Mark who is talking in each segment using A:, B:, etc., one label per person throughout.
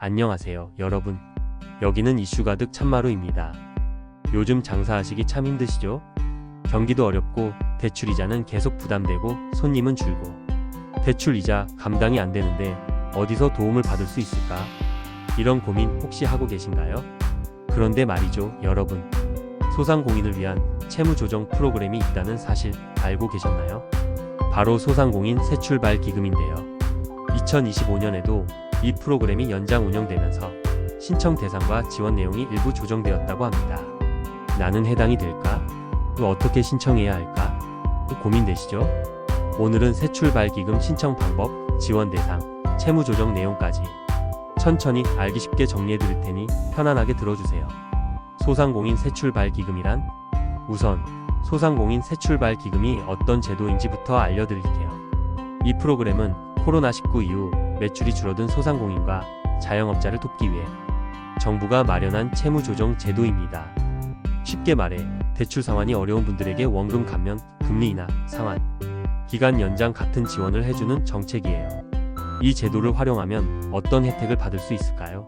A: 안녕하세요, 여러분. 여기는 이슈 가득 참마루입니다. 요즘 장사하시기 참 힘드시죠? 경기도 어렵고 대출이자는 계속 부담되고 손님은 줄고 대출이자 감당이 안 되는데 어디서 도움을 받을 수 있을까? 이런 고민 혹시 하고 계신가요? 그런데 말이죠, 여러분. 소상공인을 위한 채무조정 프로그램이 있다는 사실 알고 계셨나요? 바로 소상공인 새출발 기금인데요. 2025년에도 이 프로그램이 연장 운영되면서 신청 대상과 지원 내용이 일부 조정되었다고 합니다. 나는 해당이 될까? 또 어떻게 신청해야 할까? 고민되시죠? 오늘은 새출발 기금 신청 방법, 지원 대상, 채무 조정 내용까지 천천히 알기 쉽게 정리해 드릴 테니 편안하게 들어주세요. 소상공인 새출발 기금이란? 우선 소상공인 새출발 기금이 어떤 제도인지부터 알려드릴게요. 이 프로그램은 코로나19 이후 매출이 줄어든 소상공인과 자영업자를 돕기 위해 정부가 마련한 채무조정 제도입니다. 쉽게 말해 대출 상환이 어려운 분들에게 원금 감면, 금리 인하, 상환, 기간 연장 같은 지원을 해주는 정책이에요. 이 제도를 활용하면 어떤 혜택을 받을 수 있을까요?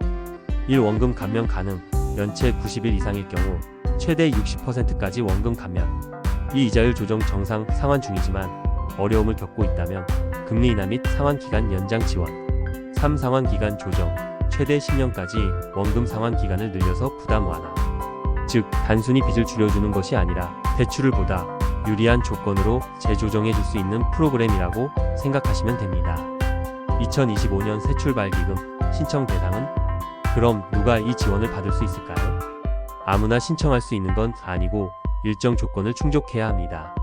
A: 1. 원금 감면 가능. 연체 90일 이상일 경우 최대 60%까지 원금 감면. 2. 이자율 조정 정상 상환 중이지만 어려움을 겪고 있다면 금리 인하 및 상환 기간 연장 지원. 3. 상환 기간 조정. 최대 10년까지 원금 상환 기간을 늘려서 부담 완화. 즉, 단순히 빚을 줄여주는 것이 아니라 대출을 보다 유리한 조건으로 재조정해 줄 수 있는 프로그램이라고 생각하시면 됩니다. 2025년 새출발 기금 신청 대상은? 그럼 누가 이 지원을 받을 수 있을까요? 아무나 신청할 수 있는 건 아니고 일정 조건을 충족해야 합니다.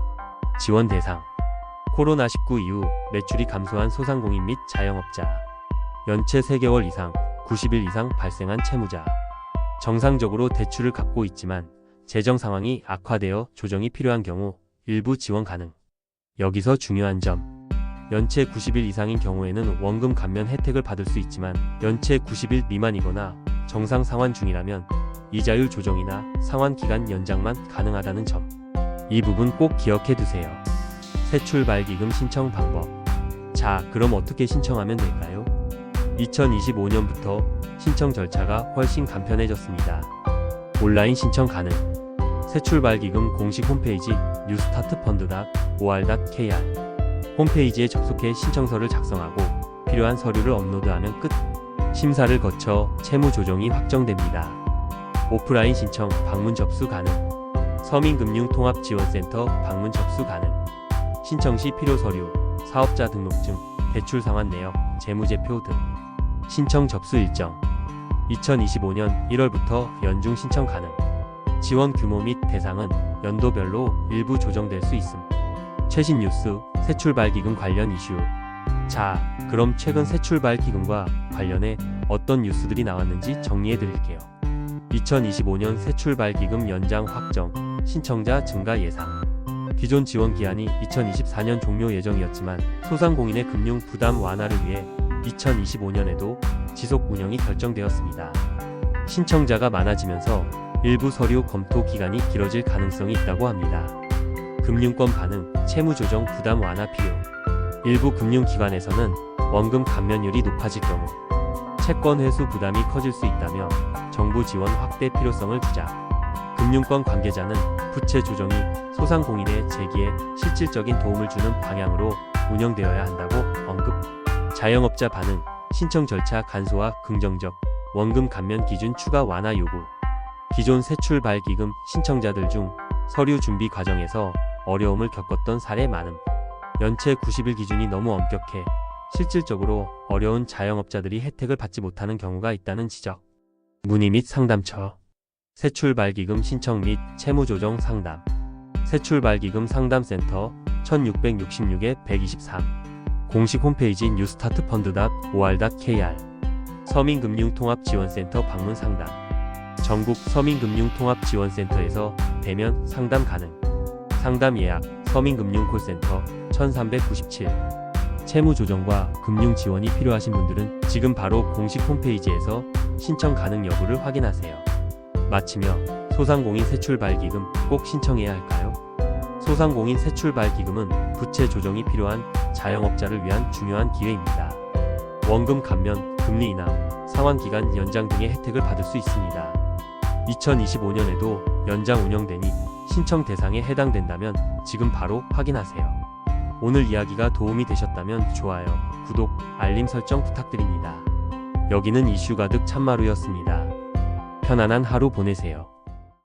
A: 지원 대상: 코로나19 이후 매출이 감소한 소상공인 및 자영업자, 연체 3개월 이상, 90일 이상 발생한 채무자, 정상적으로 대출을 갚고 있지만 재정 상황이 악화되어 조정이 필요한 경우 일부 지원 가능. 여기서 중요한 점: 연체 90일 이상인 경우에는 원금 감면 혜택을 받을 수 있지만 연체 90일 미만이거나 정상 상환 중이라면 이자율 조정이나 상환 기간 연장만 가능하다는 점. 이 부분 꼭 기억해 두세요. 새출발 기금 신청 방법. 자, 그럼 어떻게 신청하면 될까요? 2025년부터 신청 절차가 훨씬 간편해졌습니다. 온라인 신청 가능. 새출발 기금 공식 홈페이지 newstartfund.or.kr 홈페이지에 접속해 신청서를 작성하고 필요한 서류를 업로드하면 끝. 심사를 거쳐 채무 조정이 확정됩니다. 오프라인 신청 방문 접수 가능. 서민금융통합지원센터 방문 접수 가능. 신청 시 필요 서류, 사업자 등록증, 대출 상환 내역, 재무제표 등. 신청 접수 일정: 2025년 1월부터 연중 신청 가능. 지원 규모 및 대상은 연도별로 일부 조정될 수 있음. 최신 뉴스, 새출발 기금 관련 이슈. 자, 그럼 최근 새출발 기금과 관련해 어떤 뉴스들이 나왔는지 정리해 드릴게요. 2025년 새출발 기금 연장 확정, 신청자 증가 예상. 기존 지원 기한이 2024년 종료 예정이었지만 소상공인의 금융 부담 완화를 위해 2025년에도 지속 운영이 결정되었습니다. 신청자가 많아지면서 일부 서류 검토 기간이 길어질 가능성이 있다고 합니다. 금융권 가능, 채무조정 부담 완화 필요. 일부 금융기관에서는 원금 감면율이 높아질 경우 채권 회수 부담이 커질 수 있다며 정부 지원 확대 필요성을 주자. 금융권 관계자는 부채 조정이 소상공인의 재기에 실질적인 도움을 주는 방향으로 운영되어야 한다고 언급. 자영업자 반응, 신청 절차 간소화 긍정적, 원금 감면 기준 추가 완화 요구. 기존 새출발 기금 신청자들 중 서류 준비 과정에서 어려움을 겪었던 사례 많음. 연체 90일 기준이 너무 엄격해 실질적으로 어려운 자영업자들이 혜택을 받지 못하는 경우가 있다는 지적. 문의 및 상담처. 새출발 기금 신청 및 채무조정 상담. 새출발 기금 상담센터 1666-123 공식 홈페이지 newstartfund.or.kr 서민금융통합지원센터 방문 상담. 전국 서민금융통합지원센터에서 대면 상담 가능. 상담 예약 서민금융콜센터 1397. 채무조정과 금융지원이 필요하신 분들은 지금 바로 공식 홈페이지에서 신청 가능 여부를 확인하세요. 마치며 소상공인 새출발 기금 꼭 신청해야 할까요? 소상공인 새출발 기금은 부채 조정이 필요한 자영업자를 위한 중요한 기회입니다. 원금 감면, 금리 인하, 상환기간 연장 등의 혜택을 받을 수 있습니다. 2025년에도 연장 운영되니 신청 대상에 해당된다면 지금 바로 확인하세요. 오늘 이야기가 도움이 되셨다면 좋아요, 구독, 알림 설정 부탁드립니다. 여기는 이슈 가득 참마루였습니다. 편안한 하루 보내세요.